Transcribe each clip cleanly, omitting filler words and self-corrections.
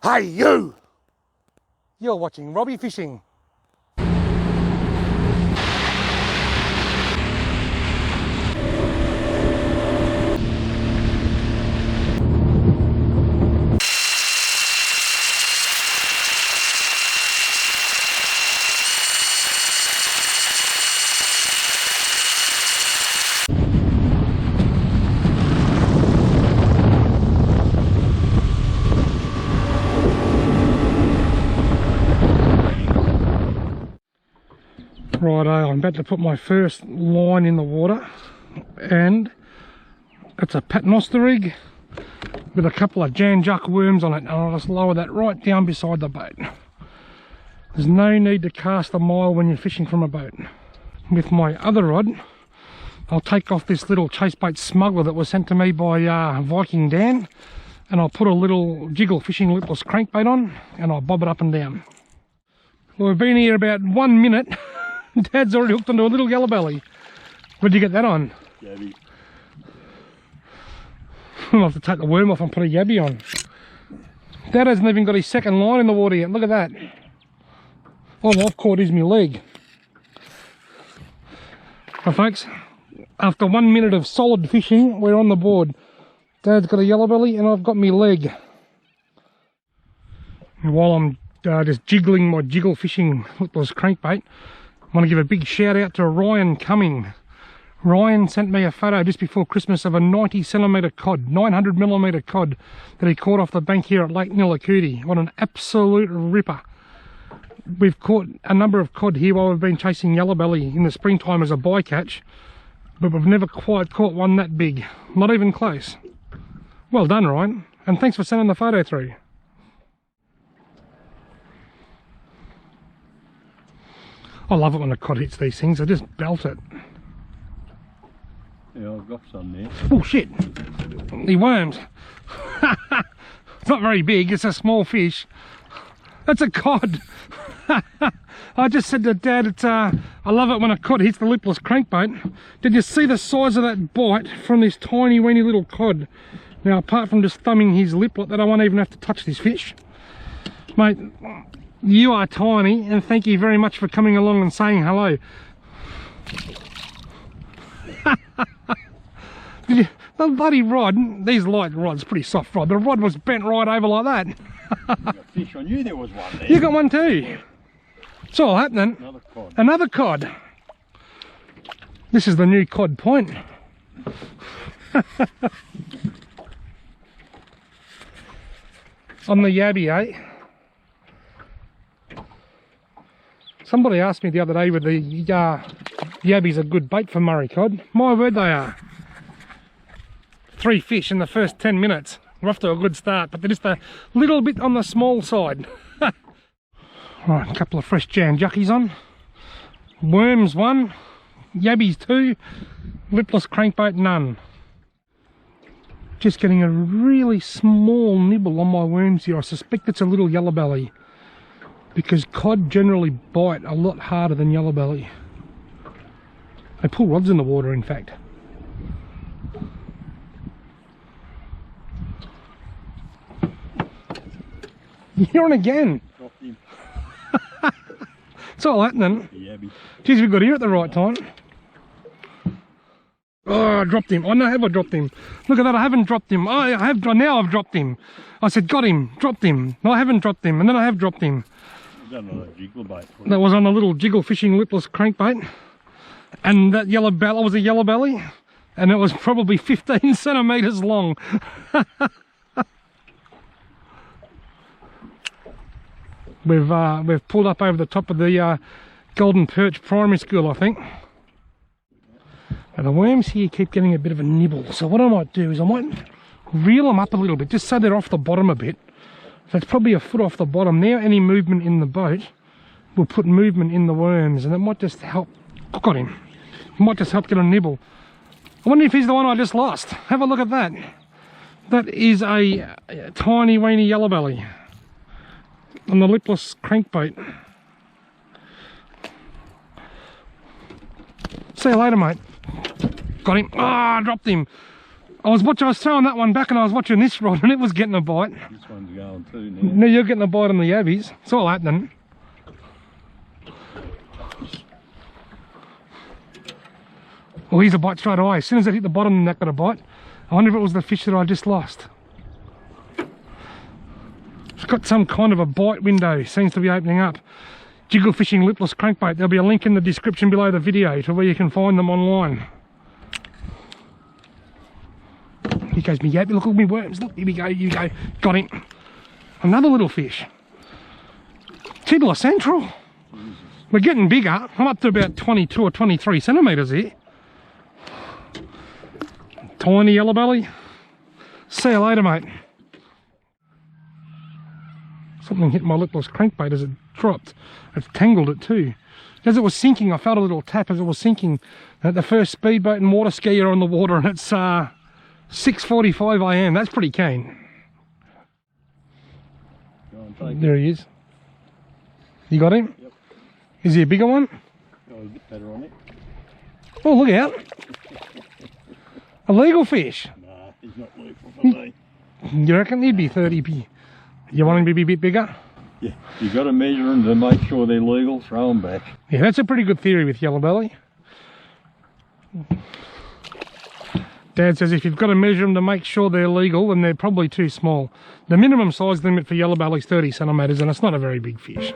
Hey you! You're watching Robbie Fishing. Righto, I'm about to put my first line in the water, and it's a paternoster rig with a couple of Jan Juck worms on it, and I'll just lower that right down beside the boat. There's no need to cast a mile when you're fishing from a boat. With my other rod, I'll take off this little chase bait smuggler that was sent to me by Viking Dan, and I'll put a little Jigglefishing lipless crankbait on, and I'll bob it up and down. Well, we've been here about 1 minute. Dad's already hooked onto a little yellowbelly. Where'd you get that on? Yabby. I'll have to take the worm off and put a yabby on. Dad hasn't even got his second line in the water yet. Look at that. All I've caught is my leg. Well, folks, after 1 minute of solid fishing, we're on the board. Dad's got a yellowbelly and I've got my leg. And while I'm just jiggling my Jigglefishing lipless crankbait, I want to give a big shout out to Ryan Cumming. Ryan sent me a photo just before Christmas of a 90 centimetre cod, 900mm cod that he caught off the bank here at Lake Nillahcootie. What an absolute ripper. We've caught a number of cod here while we've been chasing yellowbelly in the springtime as a bycatch, but we've never quite caught one that big. Not even close. Well done, Ryan, and thanks for sending the photo through. I love it when a cod hits these things, I just belt it. Yeah, I've got some there. Oh shit, he wormed. It's not very big, it's a small fish. That's a cod. I just said to Dad, I love it when a cod hits the lipless crankbait. Did you see the size of that bite from this tiny weeny little cod? Now, apart from just thumbing his lip like that, I won't even have to touch this fish. Mate, you are tiny, and thank you very much for coming along and saying hello. The bloody rod, these light rods, pretty soft rod, the rod was bent right over like that. You got fish on you, there was one there. You got one too. It's all happening. Another cod. Another cod. This is the new cod point. On the yabby, eh? Somebody asked me the other day whether yabbies are good bait for Murray cod. My word, they are. 3 fish in the first 10 minutes. We're off to a good start, but they're just a little bit on the small side. Right, a couple of fresh Jan Juckies on. Worms 1, yabbies 2, lipless crankbait none. Just getting a really small nibble on my worms here. I suspect it's a little yellowbelly, because cod generally bite a lot harder than yellowbelly. They pull rods in the water, in fact. You're on again. Dropped him. It's all happening. Yabby. Geez, we got here at the right time. Oh, I dropped him. Oh no, have I dropped him? Look at that, I haven't dropped him. Oh, I have. Now I've dropped him. I said, got him, dropped him. No, I haven't dropped him, and then I have dropped him. That was a jiggle bait. That was on a little Jigglefishing lipless crankbait, and that yellowbelly was a yellowbelly, and it was probably 15 centimetres long. We've pulled up over the top of the Golden Perch Primary School, I think. Now the worms here keep getting a bit of a nibble, so what I might do is I might reel them up a little bit, just so they're off the bottom a bit. So it's probably a foot off the bottom. Now any movement in the boat will put movement in the worms, and it might just help. I got him. It might just help get a nibble. I wonder if he's the one I just lost. Have a look at that. That is a tiny weeny yellowbelly on the lipless crankbait. See you later, mate. Got him. Ah, I dropped him. I was throwing that one back and I was watching this rod and it was getting a bite. This one's going too now. Now you're getting a bite on the yabbies. It's all happening. Well, here's a bite straight away. As soon as it hit the bottom, that got a bite. I wonder if it was the fish that I just lost. It's got some kind of a bite window. Seems to be opening up. Jigglefishing lipless crankbait. There'll be a link in the description below the video to where you can find them online. Here goes me yabby. Look at me worms. Look, here we go. Here we go. Got him. Another little fish. Tiddler Central. We're getting bigger. I'm up to about 22 or 23 centimetres here. Tiny yellow belly. See you later, mate. Something hit my lipless crankbait as it dropped. It tangled it too. As it was sinking, I felt a little tap as it was sinking. At the first speedboat and water skier on the water, and it's 6:45 AM. That's pretty keen. There he is. You got him? Yep. Is he a bigger one? Oh, a bit better on it. Oh, look out. A legal fish. Nah, he's not legal for me. You reckon he'd be 30p? You want him to be a bit bigger? Yeah, you got to measure them to make sure they're legal, throw them back. Yeah, that's a pretty good theory with yellow belly. Dad says if you've got to measure them to make sure they're legal, then they're probably too small. The minimum size limit for yellow belly is 30 centimetres, and it's not a very big fish.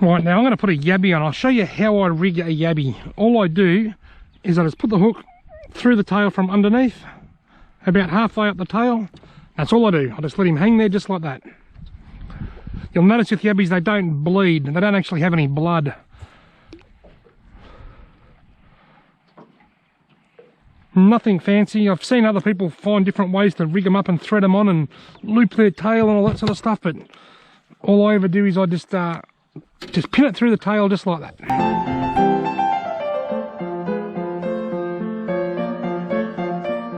Right, now I'm going to put a yabby on. I'll show you how I rig a yabby. All I do is I just put the hook through the tail from underneath, about halfway up the tail. That's all I do. I just let him hang there just like that. You'll notice with yabbies they don't bleed. They don't actually have any blood. Nothing fancy. I've seen other people find different ways to rig them up and thread them on and loop their tail and all that sort of stuff, but all I ever do is I just pin it through the tail just like that.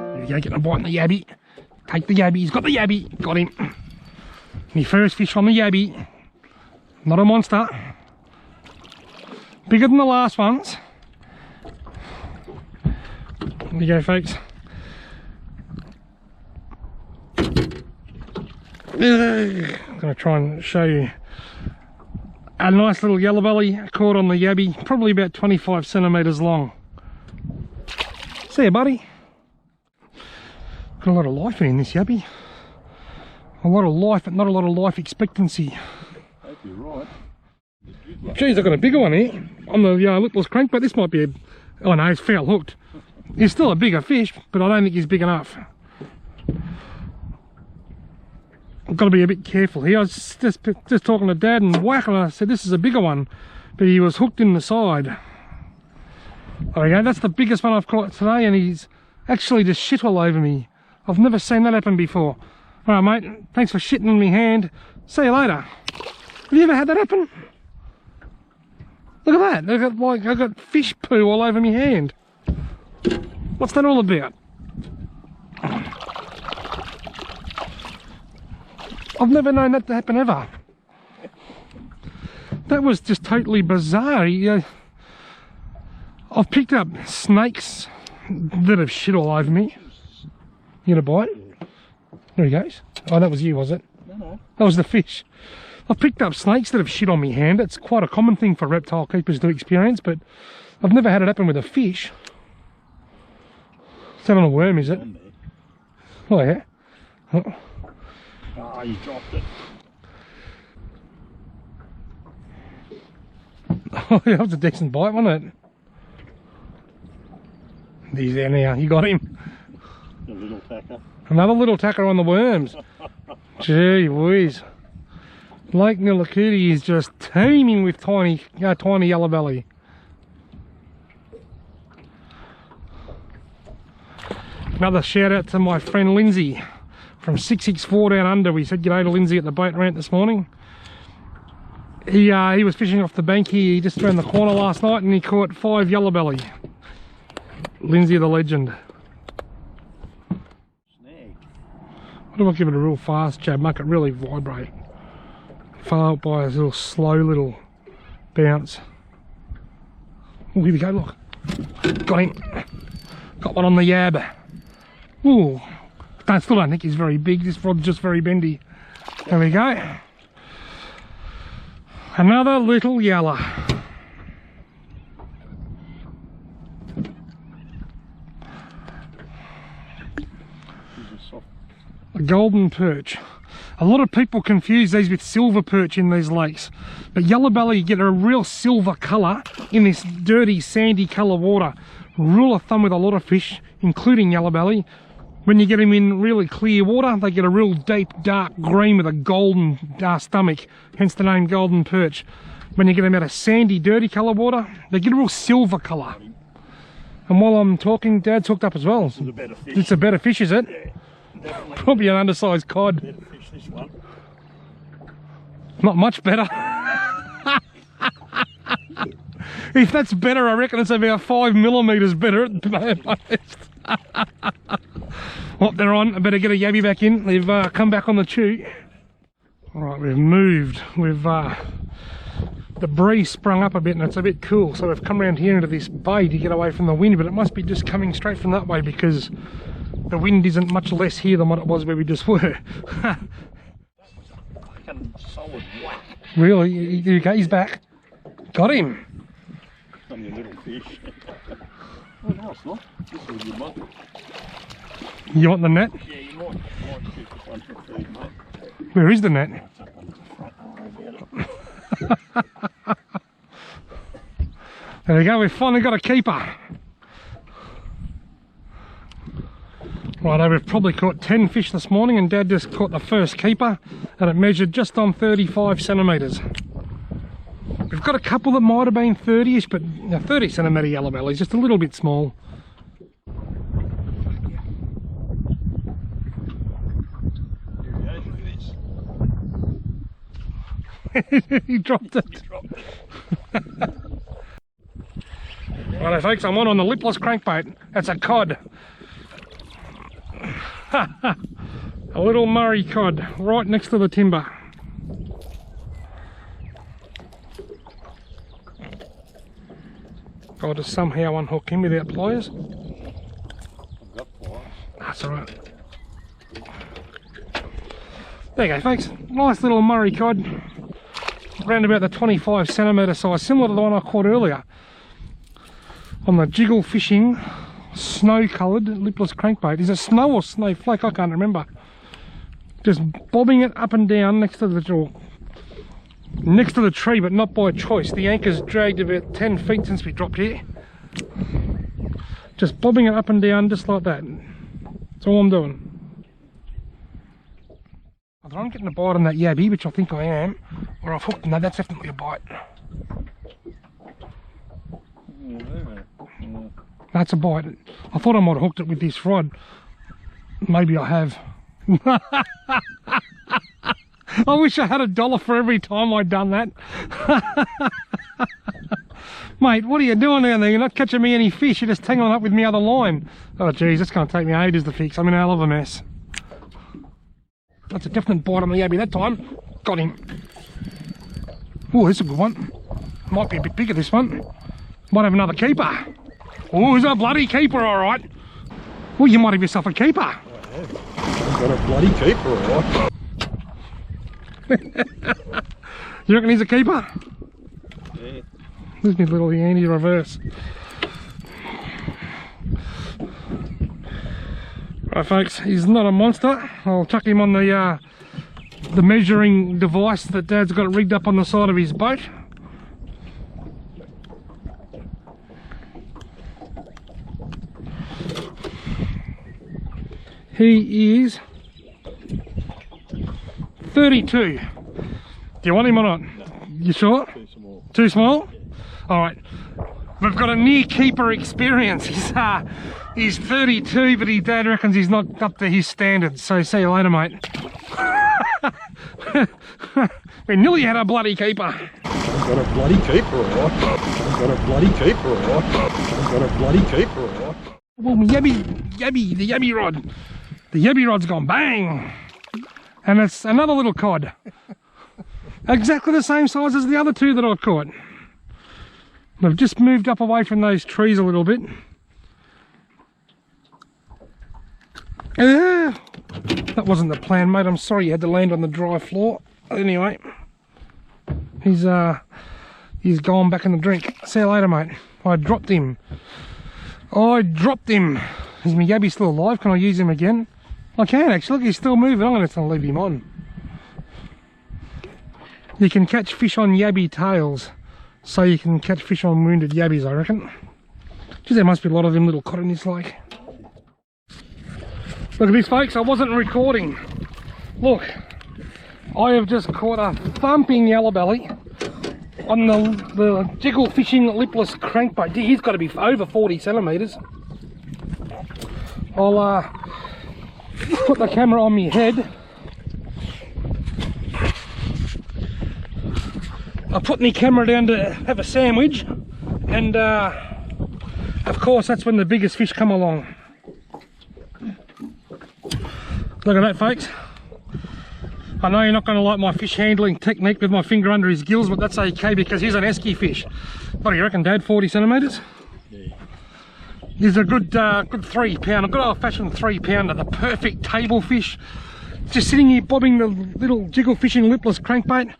There we go, getting a bite on the yabby. Take the yabby, he's got the yabby, got him. My first fish on the yabby. Not a monster. Bigger than the last ones. There you go, folks. I'm going to try and show you a nice little yellow belly caught on the yabby, probably about 25 centimetres long. See you, buddy. Got a lot of life in this yabby. A lot of life, but not a lot of life expectancy. Hope you're right. Geez, I've got a bigger one here on the lipless crankbait. This might be a... Oh no, he's foul hooked. He's still a bigger fish, but I don't think he's big enough. I've got to be a bit careful here. I was just talking to Dad and whack, and I said this is a bigger one, but he was hooked in the side. There we go, that's the biggest one I've caught today, and he's actually just shit all over me. I've never seen that happen before. Alright mate, thanks for shitting in my hand. See you later. Have you ever had that happen? Look at that, I've got fish poo all over my hand. What's that all about? I've never known that to happen ever. That was just totally bizarre. I've picked up snakes that have shit all over me. You gonna bite? There he goes. Oh, that was you, was it? No. That was the fish. I've picked up snakes that have shit on me hand. It's quite a common thing for reptile keepers to experience, but I've never had it happen with a fish. Is that on a worm, is it? Oh, yeah. Oh. Ah, you dropped it. Oh, yeah, that was a decent bite, wasn't it? He's there now. You got him. A little tacker. Another little tacker on the worms. Gee whiz. Lake Nillahcootie is just teeming with tiny yellow belly. Another shout out to my friend Lindsay from 664 down under. We said g'day to Lindsay at the boat ramp this morning. He was fishing off the bank here just around the corner last night, and he caught 5 yellow belly. Lindsay the legend. Snag. What if I give it a real fast jab, make it really vibrate? Follow up by a slow little bounce. Oh, here we go, look. Got him. Got one on the yab. Ooh. Still don't think he's very big. This rod's just very bendy. There we go. Another little yellow. A golden perch. A lot of people confuse these with silver perch in these lakes, but yellow belly, you get a real silver colour in this dirty sandy colour water. Rule of thumb with a lot of fish, including yellow belly, when you get them in really clear water, they get a real deep dark green with a golden stomach, hence the name golden perch. When you get them out of sandy dirty colour water, they get a real silver colour. And while I'm talking, Dad's hooked up as well. It's a better fish. It's a better fish, is it? Yeah, definitely. Probably an undersized cod. Better fish, this one. Not much better. If that's better, I reckon it's about 5mm better at the most. Well, they're on. I better get a yabby back in. They've come back on the chew. Alright, we've moved. The breeze sprung up a bit and it's a bit cool, so we've come around here into this bay to get away from the wind, but it must be just coming straight from that way because the wind isn't much less here than what it was where we just were. Solid whack. Really? Here you go, he's back. Got him. On your little fish. Oh no, it's not. This is a good one. You want the net? Yeah, you might keep this one for food, mate. Where is the net? It's up on the front, don't worry about it. There we go, we've finally got a keeper. Righto, we've probably caught 10 fish this morning and Dad just caught the first keeper and it measured just on 35cm. We've got a couple that might have been 30ish, but 30cm yellow belly is just a little bit small. He dropped it. Righto folks, I'm on the lipless crankbait. That's a cod. A little Murray cod right next to the timber. I'll just somehow unhook him without pliers. That's alright. There you go folks, nice little Murray cod. Around about the 25cm size, similar to the one I caught earlier on the Jigglefishing snow coloured lipless crankbait. Is it snow or snowflake? I can't remember. Just bobbing it up and down next to the tree, but not by choice. The anchor's dragged about 10 feet since we dropped here. Just bobbing it up and down just like that. That's all I'm doing. Either I'm getting a bite on that yabby, which I think I am, or I've hooked. No, that's definitely a bite. That's a bite. I thought I might have hooked it with this rod. Maybe I have. I wish I had $1 for every time I'd done that. Mate, what are you doing down there? You're not catching me any fish, you're just tangling up with me other line. Oh geez, it's going to take me ages to fix. I'm in a hell of a mess. That's a definite bite on the yabby that time. Got him. Oh, this is a good one. Might be a bit bigger, this one. Might have another keeper. Oh, he's a bloody keeper, alright. Well, you might have yourself a keeper. I have. I've got a bloody keeper, alright. You reckon he's a keeper? Yeah. There's my little Yandy reverse. Right folks, he's not a monster. I'll chuck him on the measuring device that Dad's got rigged up on the side of his boat. He is 32. Do you want him or not? You sure? Too small. Too small? Alright. We've got a near keeper experience. He's 32, but his dad reckons he's not up to his standards. So see you later, mate. We nearly had a bloody keeper. I've got a bloody keeper, alright. I've got a bloody keeper, alright. I've got a bloody keeper, alright. Well, the yabby rod. The yabby rod's gone bang. And it's another little cod. Exactly the same size as the other two that I caught. I've just moved up away from those trees a little bit. That wasn't the plan, mate. I'm sorry you had to land on the dry floor. Anyway, he's gone back in the drink. See you later, mate. I dropped him. Is my yabby still alive? Can I use him again? I can actually. Look, he's still moving. I'm going to leave him on. You can catch fish on yabby tails, so you can catch fish on wounded yabbies, I reckon. Geez, there must be a lot of them little cod in this lake. Look at this, folks. I wasn't recording. Look, I have just caught a thumping yellowbelly on the Jigglefishing lipless crankbait. He's got to be over 40 centimetres. I'll put the camera on my head. I put my camera down to have a sandwich, and of course that's when the biggest fish come along. Look at that, folks. I know you're not going to like my fish handling technique with my finger under his gills, but that's okay because he's an esky fish. What do you reckon, Dad? 40 centimetres? Yeah. He's a good 3 pounder, a good old fashioned 3 pounder, the perfect table fish. Just sitting here bobbing the little Jigglefishing lipless crankbait.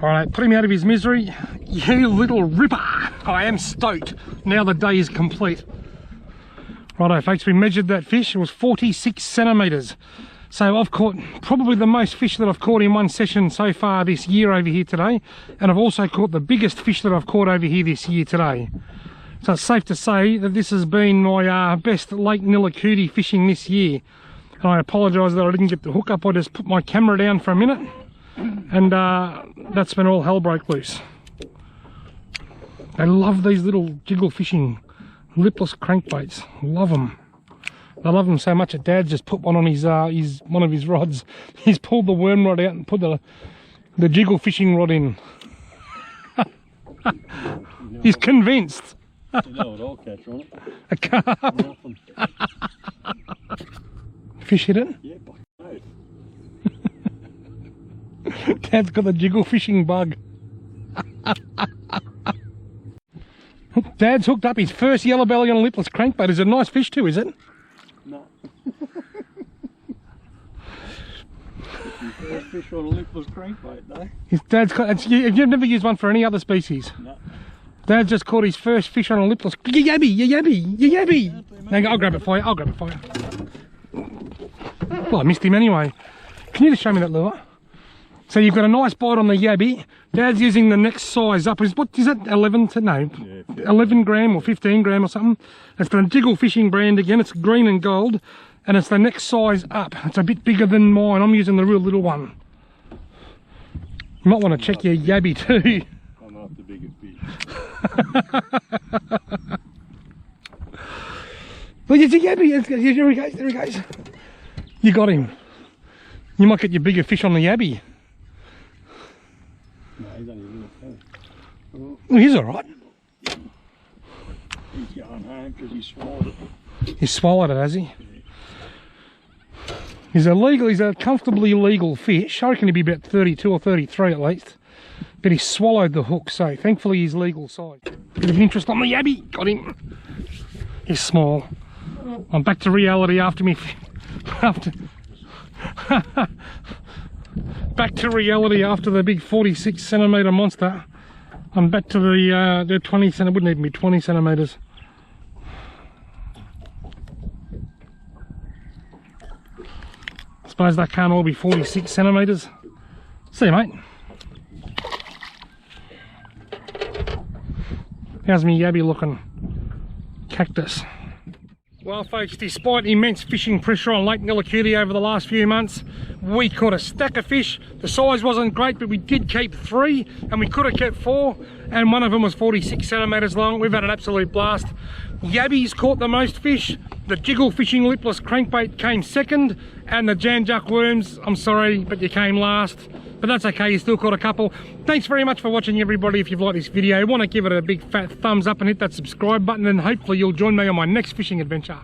Alright, put him out of his misery. You little ripper! I am stoked. Now the day is complete. Righto, folks, we measured that fish. It was 46 centimetres. So I've caught probably the most fish that I've caught in one session so far this year over here today. And I've also caught the biggest fish that I've caught over here this year today. So it's safe to say that this has been my best Lake Nillahcootie fishing this year. And I apologise that I didn't get the hook up. I just put my camera down for a minute. And that's when all hell broke loose. I love these little Jigglefishing lipless crankbaits. Love them. I love them so much that Dad's just put one on his one of his rods. He's pulled the worm rod out and put the Jigglefishing rod in. He's convinced. You know what I'll catch on it? A carp. Fish hit it? Yeah, by Dad's got the Jigglefishing bug. Dad's hooked up his first yellowbelly on a lipless crankbait. Is it a nice fish too, is it? No. First fish on a lipless crankbait, though. His dad's caught. You've never used one for any other species? No. Dad just caught his first fish on a lipless. You yabby. Hang on, I'll grab it for you. Well, I missed him anyway. Can you just show me that lure? So you've got a nice bite on the yabby. Dad's using the next size up. What is that? 11 to no? Yeah, 11 gram or 15 gram or something. It's the Jigglefishing brand again. It's green and gold, and it's the next size up. It's a bit bigger than mine. I'm using the real little one. You might want to check your yabby too. I'm not the biggest fish. Look, it's a yabby. Here he goes. There he goes. You got him. You might get your bigger fish on the yabby. No, he's only a little fella. Well, he's all right. He's going home because he swallowed it. He swallowed it, has he? Yeah. He's a comfortably legal fish. I reckon he'd be about 32 or 33 at least. But he swallowed the hook, so thankfully he's legal size. Bit of interest on the yabby. Got him. He's small. I'm back to reality after me. Back to reality after the big 46 centimetre monster. I'm back to the 20 centimetres, it wouldn't even be 20 centimetres. I suppose that can't all be 46 centimetres. See you, mate. How's me yabby looking? Cactus. Well, folks, despite immense fishing pressure on Lake Nillahcootie over the last few months, we caught a stack of fish. The size wasn't great, but we did keep 3, and we could have kept 4, and one of them was 46 centimetres long. We've had an absolute blast. Yabbies caught the most fish. The Jigglefishing lipless crankbait came second, and the Janjuck worms, I'm sorry, but you came last. But that's okay, you still caught a couple. Thanks very much for watching, everybody. If you've liked this video, want to give it a big fat thumbs up and hit that subscribe button, and hopefully you'll join me on my next fishing adventure.